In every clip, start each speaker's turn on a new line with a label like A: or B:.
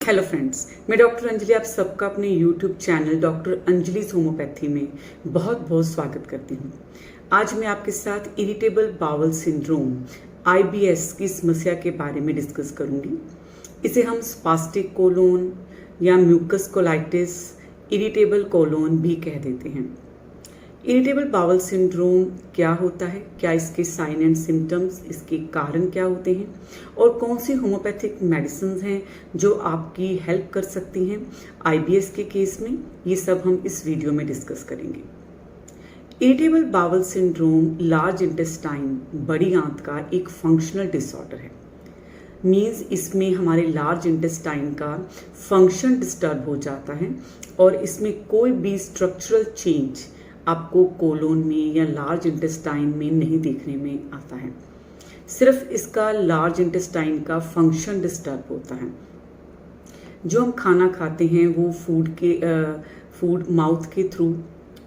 A: Hello friends, मैं doctor Anjali आप सबका अपने YouTube channel doctor Anjali's homeopathy में बहुत बहुत स्वागत करती हूँ। आज मैं आपके साथ इरिटेबल बाउल सिंड्रोम IBS की समस्या के बारे में डिस्कस करूँगी। इसे हम स्पास्टिक कोलोन या म्यूकस कोलाइटिस, इरिटेबल कोलोन भी कह देते हैं। इरिटेबल बाउल सिंड्रोम क्या होता है, क्या इसके साइन एंड सिम्टम्स, इसके कारण क्या होते हैं और कौन सी होम्योपैथिक मेडिसिन हैं जो आपकी हेल्प कर सकती हैं IBS के केस में, ये सब हम इस वीडियो में डिस्कस करेंगे। Irritable bowel syndrome large intestine, बड़ी आंत का एक फंक्शनल डिसऑर्डर है। मीन्स इसमें हमारे लार्ज इंटेस्टाइन का फंक्शन डिस्टर्ब हो जाता है और इसमें कोई भी स्ट्रक्चरल चेंज आपको कोलोन में या लार्ज इंटेस्टाइन में नहीं देखने में आता है। सिर्फ इसका लार्ज इंटेस्टाइन का फंक्शन डिस्टर्ब होता है। जो हम खाना खाते हैं वो फूड माउथ के थ्रू,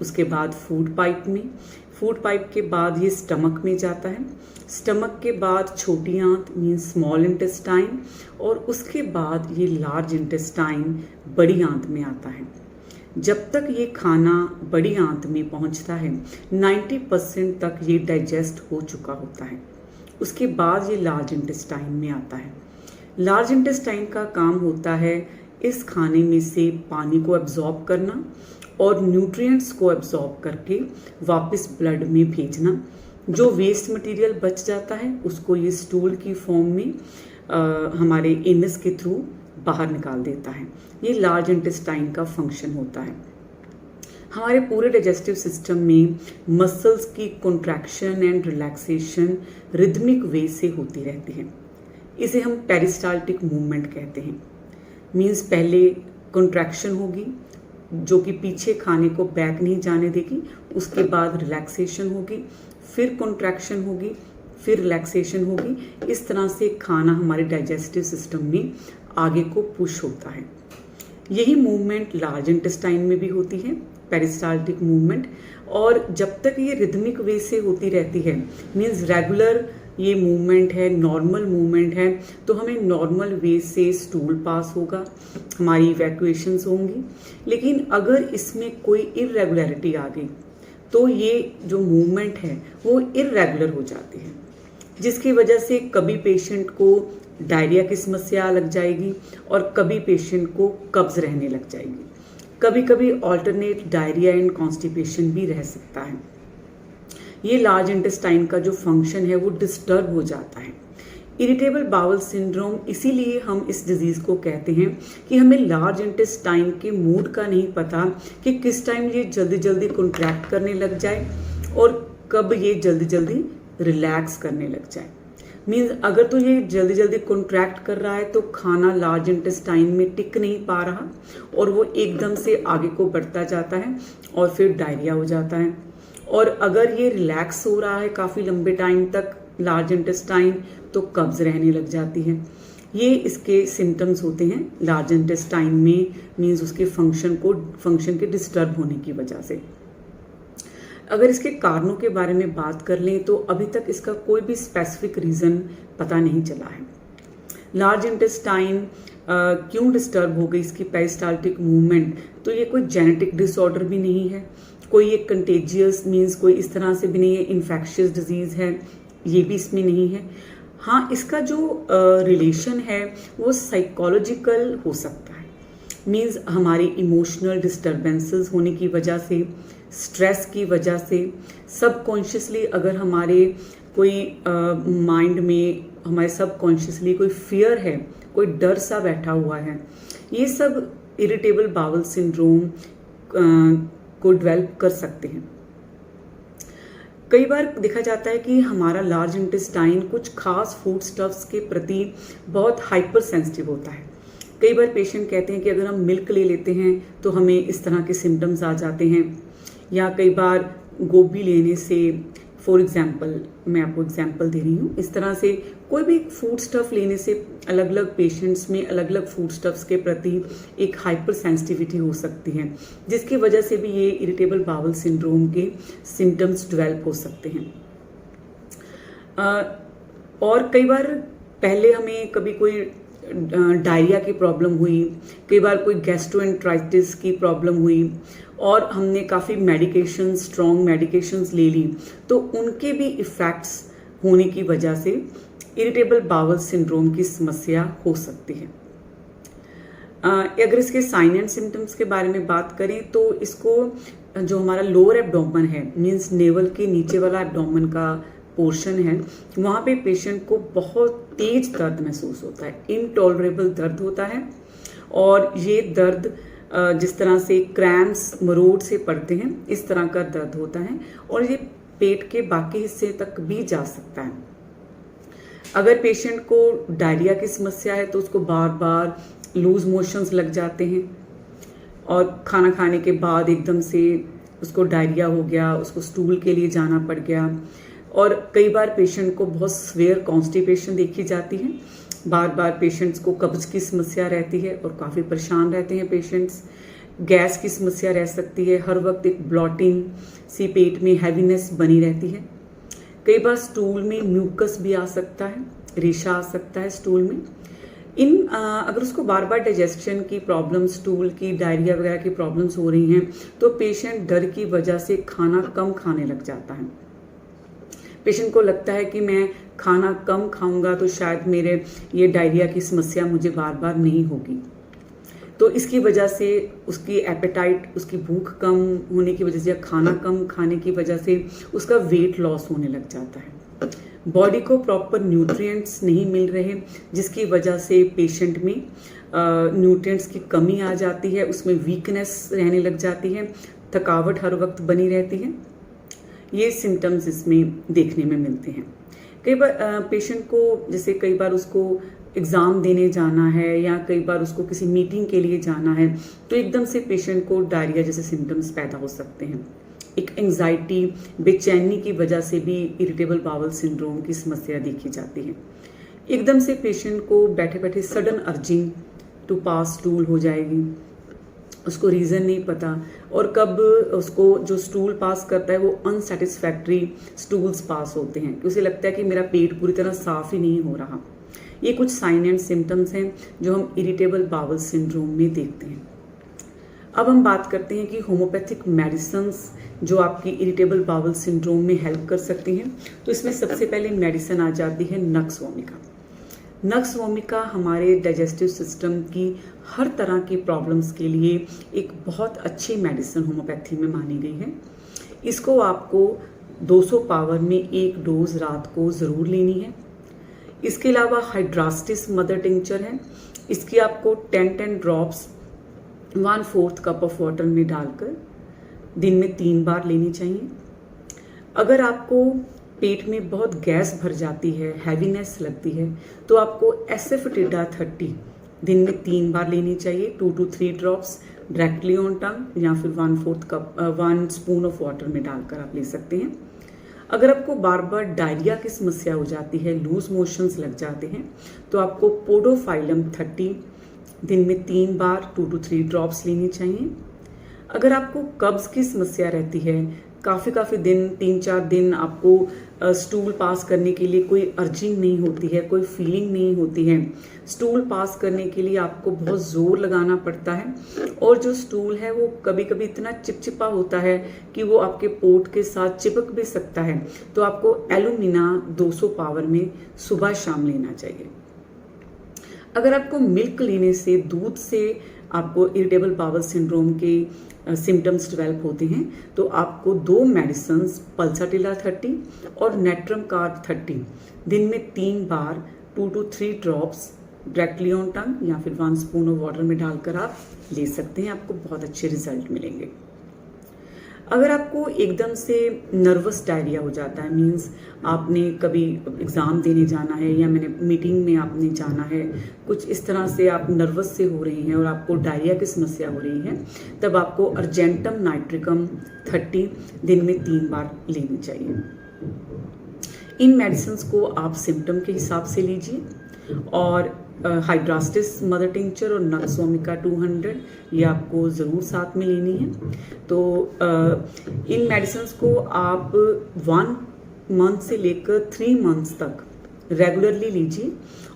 A: उसके बाद फूड पाइप के बाद ये स्टमक में जाता है, स्टमक के बाद छोटी आंत मीन्स स्मॉल इंटेस्टाइन और उसके बाद ये लार्ज इंटेस्टाइन बड़ी आंत में आता है। जब तक ये खाना बड़ी आंत में पहुंचता है 90% तक ये डाइजेस्ट हो चुका होता है। उसके बाद ये लार्ज इंटेस्टाइन में आता है। लार्ज इंटेस्टाइन का काम होता है इस खाने में से पानी को एब्जॉर्ब करना और न्यूट्रिएंट्स को एब्जॉर्ब करके वापस ब्लड में भेजना। जो वेस्ट मटेरियल बच जाता है उसको ये स्टूल की फॉर्म में हमारे एनस के थ्रू बाहर निकाल देता है। ये लार्ज इंटेस्टाइन का फंक्शन होता है। हमारे पूरे डाइजेस्टिव सिस्टम में मसल्स की कॉन्ट्रैक्शन एंड रिलैक्सेशन रिदमिक वे से होती रहती है। इसे हम पेरिस्टाल्टिक मूवमेंट कहते हैं। मीन्स पहले कॉन्ट्रैक्शन होगी जो कि पीछे खाने को बैक नहीं जाने देगी, उसके बाद रिलैक्सेशन होगी, फिर कॉन्ट्रैक्शन होगी, फिर रिलैक्सेशन होगी। इस तरह से खाना हमारे डाइजेस्टिव सिस्टम में आगे को पुश होता है। यही मूवमेंट लार्ज इंटेस्टाइन में भी होती है, पेरिस्टाल्टिक मूवमेंट। और जब तक ये रिदमिक वे से होती रहती है, मीन्स रेगुलर ये मूवमेंट है, नॉर्मल मूवमेंट है, तो हमें नॉर्मल वे से स्टूल पास होगा, हमारी इवैक्यूएशंस होंगी। लेकिन अगर इसमें कोई इरेगुलरिटी आ गई तो ये जो मूवमेंट है वो इरेगुलर हो जाती है, जिसकी वजह से कभी पेशेंट को डायरिया की समस्या लग जाएगी और कभी पेशेंट को कब्ज रहने लग जाएगी। कभी कभी ऑल्टरनेट डायरिया एंड कॉन्स्टिपेशन भी रह सकता है। ये लार्ज इंटेस्टाइन का जो फंक्शन है वो डिस्टर्ब हो जाता है। इरिटेबल बाउल सिंड्रोम, इसीलिए हम इस डिजीज़ को कहते हैं कि हमें लार्ज इंटेस्टाइन के मूड का नहीं पता कि किस टाइम ये जल्दी जल्दी कॉन्ट्रैक्ट करने लग जाए और कब ये जल्दी जल्दी रिलैक्स करने लग जाए। मीन्स अगर तो ये जल्दी जल्दी कॉन्ट्रैक्ट कर रहा है तो खाना लार्ज इंटेस्टाइन में टिक नहीं पा रहा और वो एकदम से आगे को बढ़ता जाता है और फिर डायरिया हो जाता है। और अगर ये रिलैक्स हो रहा है काफ़ी लंबे टाइम तक लार्ज इंटेस्टाइन, तो कब्ज रहने लग जाती है। ये इसके सिम्टम्स होते हैं लार्ज इंटेस्टाइन में, मीन्स उसके फंक्शन के डिस्टर्ब होने की वजह से। अगर इसके कारणों के बारे में बात कर लें तो अभी तक इसका कोई भी स्पेसिफिक रीज़न पता नहीं चला है। लार्ज इंटेस्टाइन क्यों डिस्टर्ब हो गई, इसकी पेरिस्टाल्टिक मूवमेंट, तो ये कोई जेनेटिक डिसऑर्डर भी नहीं है, कोई एक कंटेजियस मीन्स कोई इस तरह से भी नहीं है, इन्फेक्शियस डिजीज़ है, ये भी इसमें नहीं है। हाँ, इसका जो रिलेशन है वो साइकोलॉजिकल हो सकता है। मीन्स हमारी इमोशनल डिस्टर्बेंसेस होने की वजह से, स्ट्रेस की वजह से, सबकॉन्शियसली अगर हमारे कोई माइंड में हमारे सबकॉन्शियसली कोई फियर है, कोई डर सा बैठा हुआ है, ये सब इरिटेबल बाउल सिंड्रोम को डेवलप कर सकते हैं। कई बार देखा जाता है कि हमारा लार्ज इंटेस्टाइन कुछ खास फूड स्टफ्स के प्रति बहुत हाइपर सेंसिटिव होता है। कई बार पेशेंट कहते हैं कि अगर हम मिल्क ले लेते हैं तो हमें इस तरह के सिम्टम्स आ जाते हैं, या कई बार गोभी लेने से, फॉर एग्जांपल मैं आपको एग्जांपल दे रही हूँ, इस तरह से कोई भी फूड स्टफ लेने से अलग अलग पेशेंट्स में अलग अलग फूड स्टफ्स के प्रति एक हाइपर सेंसिटिविटी हो सकती है, जिसकी वजह से भी ये इरिटेबल बाउल सिंड्रोम के सिम्टम्स डेवलप हो सकते हैं। और कई बार पहले हमें कभी कोई डायरिया की प्रॉब्लम हुई, कई बार कोई गैस्ट्रोएंटराइटिस की प्रॉब्लम हुई और हमने काफ़ी मेडिकेशंस, स्ट्रॉन्ग मेडिकेशंस ले ली, तो उनके भी इफ़ेक्ट्स होने की वजह से इरिटेबल बाउल सिंड्रोम की समस्या हो सकती है। अगर इसके साइन एंड सिम्टम्स के बारे में बात करें तो इसको जो हमारा लोअर एब्डोमेन है, मीन्स नेवल के नीचे वाला एब्डोमेन का पोर्शन है, वहाँ पे पेशेंट को बहुत तेज दर्द महसूस होता है, इनटॉलरेबल दर्द होता है। और ये दर्द जिस तरह से क्रैम्प्स मरोड़ से पड़ते हैं, इस तरह का दर्द होता है और ये पेट के बाकी हिस्से तक भी जा सकता है। अगर पेशेंट को डायरिया की समस्या है तो उसको बार बार लूज मोशंस लग जाते हैं और खाना खाने के बाद एकदम से उसको डायरिया हो गया, उसको स्टूल के लिए जाना पड़ गया। और कई बार पेशेंट को बहुत सीवियर कॉन्स्टिपेशन देखी जाती है, बार बार पेशेंट्स को कब्ज की समस्या रहती है और काफ़ी परेशान रहते हैं पेशेंट्स। गैस की समस्या रह सकती है, हर वक्त एक ब्लॉटिंग सी पेट में हैवीनेस बनी रहती है। कई बार स्टूल में म्यूकस भी आ सकता है, रेशा आ सकता है स्टूल में। अगर उसको बार बार डाइजेशन की प्रॉब्लम, स्टूल की, डायरिया वगैरह की प्रॉब्लम्स हो रही हैं तो पेशेंट डर की वजह से खाना कम खाने लग जाता है। पेशेंट को लगता है कि मैं खाना कम खाऊंगा तो शायद मेरे ये डायरिया की समस्या मुझे बार बार नहीं होगी। तो इसकी वजह से उसकी एपेटाइट, उसकी भूख कम होने की वजह से या खाना कम खाने की वजह से उसका वेट लॉस होने लग जाता है। बॉडी को प्रॉपर न्यूट्रिएंट्स नहीं मिल रहे, जिसकी वजह से पेशेंट में न्यूट्रिएंट्स की कमी आ जाती है, उसमें वीकनेस रहने लग जाती है, थकावट हर वक्त बनी रहती है। ये सिम्टम्स इसमें देखने में मिलते हैं। कई बार पेशेंट को, जैसे कई बार उसको एग्ज़ाम देने जाना है या कई बार उसको किसी मीटिंग के लिए जाना है तो एकदम से पेशेंट को डायरिया जैसे सिम्टम्स पैदा हो सकते हैं। एक एंजाइटी, बेचैनी की वजह से भी इरिटेबल बाउल सिंड्रोम की समस्या देखी जाती है। एकदम से पेशेंट को बैठे बैठे sudden urging to pass stool हो जाएगी, उसको रीज़न नहीं पता, और कब उसको जो स्टूल पास करता है वो अनसेटिस्फैक्ट्री स्टूल्स पास होते हैं कि उसे लगता है कि मेरा पेट पूरी तरह साफ ही नहीं हो रहा। ये कुछ साइन एंड सिम्टम्स हैं जो हम इरिटेबल बाउल सिंड्रोम में देखते हैं। अब हम बात करते हैं कि होम्योपैथिक मेडिसिन्स जो आपकी इरिटेबल बाउल सिंड्रोम में हेल्प कर सकती हैं। तो इसमें सबसे पहले मेडिसिन आ जाती है नक्स वोमिका। नक्स वोमिका हमारे डाइजेस्टिव सिस्टम की हर तरह की प्रॉब्लम्स के लिए एक बहुत अच्छी मेडिसिन होम्योपैथी में मानी गई है। इसको आपको 200 पावर में एक डोज रात को ज़रूर लेनी है। इसके अलावा हाइड्रास्टिस मदर टिंचर है, इसकी आपको 10 ड्रॉप्स 1/4 कप ऑफ वाटर में डालकर दिन में 3 बार लेनी चाहिए। अगर आपको पेट में बहुत गैस भर जाती है, हैवीनेस लगती है, तो आपको एसेफेटिडा 30 दिन में 3 बार लेनी चाहिए, 2 to 3 ड्रॉप्स डायरेक्टली ऑन टंग या फिर 1 स्पून ऑफ वाटर में डालकर आप ले सकते हैं। अगर आपको बार बार डायरिया की समस्या हो जाती है, लूज मोशंस लग जाते हैं, तो आपको पोडोफाइलम 30 दिन में 3 बार 2 to 3 ड्रॉप्स लेनी चाहिए। अगर आपको कब्ज की समस्या रहती है, काफ़ी दिन 3-4 दिन आपको स्टूल पास करने के लिए कोई अर्जिंग नहीं होती है, कोई फीलिंग नहीं होती है, स्टूल पास करने के लिए आपको बहुत ज़ोर लगाना पड़ता है और जो स्टूल है वो कभी कभी इतना चिपचिपा होता है कि वो आपके पोट के साथ चिपक भी सकता है, तो आपको एलुमिना 200 पावर में सुबह शाम लेना चाहिए। अगर आपको मिल्क लेने से, दूध से आपको इरिटेबल बाउल सिंड्रोम के सिम्टम्स डेवलप होते हैं तो आपको 2 मेडिसिन्स पल्साटिला 30 और नेट्रम कार्ब 30 दिन में 3 बार 2 to 3 ड्रॉप्स डायरेक्टली ऑन टंग या फिर 1 स्पून ऑफ वाटर में डालकर आप ले सकते हैं। आपको बहुत अच्छे रिजल्ट मिलेंगे। अगर आपको एकदम से नर्वस डायरिया हो जाता है, मींस आपने कभी एग्ज़ाम देने जाना है या मैंने मीटिंग में आपने जाना है, कुछ इस तरह से आप नर्वस से हो रही हैं और आपको डायरिया की समस्या हो रही है, तब आपको अर्जेंटम नाइट्रिकम 30 दिन में 3 बार लेनी चाहिए। इन मेडिसिन्स को आप सिम्टम के हिसाब से लीजिए और हाइड्रास्टिस मदर टिंचर और नक्स वोमिका 200 ये आपको ज़रूर साथ में लेनी है। तो इन मेडिसिन्स को आप 1 मंथ से लेकर 3 मंथ्स तक रेगुलरली लीजिए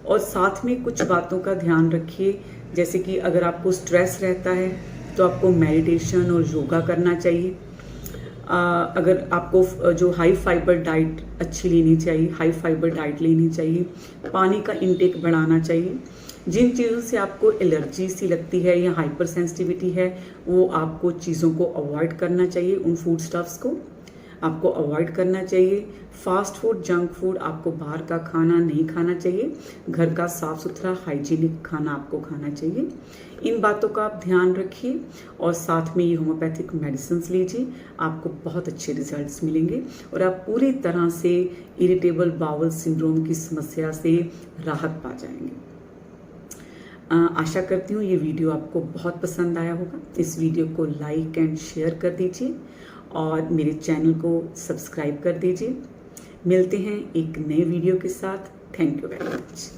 A: और साथ में कुछ बातों का ध्यान रखिए, जैसे कि अगर आपको स्ट्रेस रहता है तो आपको मेडिटेशन और योगा करना चाहिए। अगर आपको जो हाई फाइबर डाइट अच्छी लेनी चाहिए, हाई फाइबर डाइट लेनी चाहिए, पानी का इंटेक बढ़ाना चाहिए। जिन चीज़ों से आपको एलर्जी सी लगती है या हाइपर सेंसिटिविटी है, वो आपको चीज़ों को अवॉइड करना चाहिए, उन फूड स्टफ्स को आपको अवॉइड करना चाहिए। फास्ट फूड, जंक फूड आपको बाहर का खाना नहीं खाना चाहिए, घर का साफ सुथरा हाइजीनिक खाना आपको खाना चाहिए। इन बातों का आप ध्यान रखिए और साथ में ये होम्योपैथिक मेडिसिन लीजिए, आपको बहुत अच्छे रिजल्ट्स मिलेंगे और आप पूरी तरह से इरिटेबल बाउल सिंड्रोम की समस्या से राहत पा जाएंगे। आशा करती हूँ ये वीडियो आपको बहुत पसंद आया होगा। इस वीडियो को लाइक एंड शेयर कर दीजिए और मेरे चैनल को सब्सक्राइब कर दीजिए। मिलते हैं एक नए वीडियो के साथ। Thank you very much.